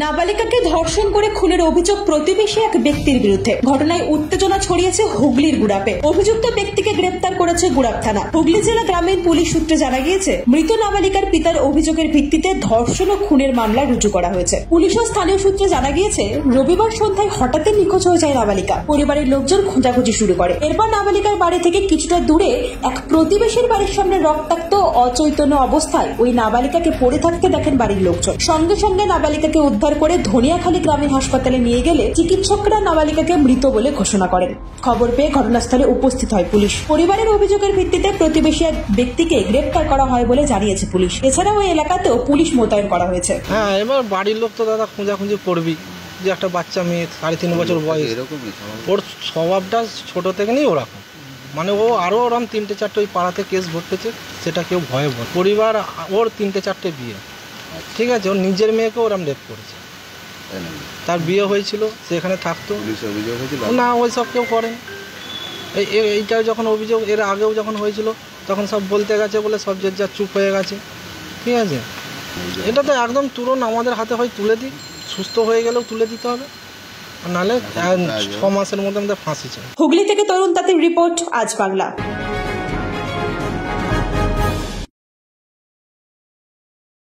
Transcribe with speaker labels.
Speaker 1: নাবালিকাকে ধর্ষণ করে খুনের অভিযোগ প্রতিবেশী এক ব্যক্তির বিরুদ্ধে। ঘটনায় উত্তেজনা ছড়িয়েছে হুগলির গুড়াপে। অভিযুক্ত ব্যক্তিকে গ্রেপ্তার করেছে গুড়াপ থানা। হুগলি জেলা গ্রামীণ পুলিশ সূত্রে জানা গিয়েছে, মৃত নাবালিকার পিতার অভিযোগের ভিত্তিতে ধর্ষণ ও খুনের মামলা রুজু করা হয়েছে। পুলিশ ও স্থানীয় সূত্রে জানা গিয়েছে, রবিবার সন্ধ্যায় হঠাৎই নিখোঁজ হয়ে যায় নাবালিকা। পরিবারের লোকজন খোঁজাখুঁজি শুরু করে। এরপর নাবালিকার বাড়ি থেকে কিছুটা দূরে এক প্রতিবেশীর বাড়ির সামনে রক্তাক্ত অচৈতন্য অবস্থায় ওই নাবালিকাকে পড়ে থাকতে দেখেন বাড়ির লোকজন। সঙ্গে সঙ্গে নাবালিকাকে উদ্ধার করে ধনিয়াখালী গ্রামীণ হাসপাতালে নিয়ে গেলে চিকিৎসকরা নাবালিকাকে মৃত বলে ঘোষণা করেন। খবর পেয়ে ঘটনাস্থলে উপস্থিত হয় পুলিশ। পরিবারের অভিযোগের ভিত্তিতে প্রতিবেশী এক ব্যক্তিকে গ্রেপ্তার করা হয় বলে জানিয়েছে পুলিশ। এছাড়াও ওই এলাকাতেও পুলিশ মোতায়েন করা হয়েছে।
Speaker 2: হ্যাঁ, এবার বাড়ির লোক তো দাদা খোঁজাখুঁজি করবি যে একটা বাচ্চা মেয়ে 3.5 বছর বয়স, ওর স্বভাবটা ছোট থেকে নিয়ে ওরকম, মানে ও আরো ওরকম 3-4টে ওই পাড়াতে কেস ঘটেছে, সেটা কেউ ভয়ে ভয়। পরিবার ওর 3-4টে বিয়ে, ঠিক আছে, ওর নিজের মেয়েকে ওরম রেপ করেছে। তার বিয়ে হয়েছিল, সেখানে থাকতো না, ওই সব কেউ করেন। এইটাও যখন অভিযোগ এর আগেও যখন হয়েছিল তখন সব বলতে গেছে বলে সব যে যা চুপ হয়ে গেছে, ঠিক আছে। এটা তো একদম তুরন্ত আমাদের হাতে হয় তুলে দিই, সুস্থ হয়ে গেলেও তুলে দিতে হবে, নাহলে 6 মাসের মধ্যে আমাদের ফাঁসি চাই।
Speaker 1: হুগলি থেকে তরুণ তাঁতির রিপোর্ট, আজ বাংলা।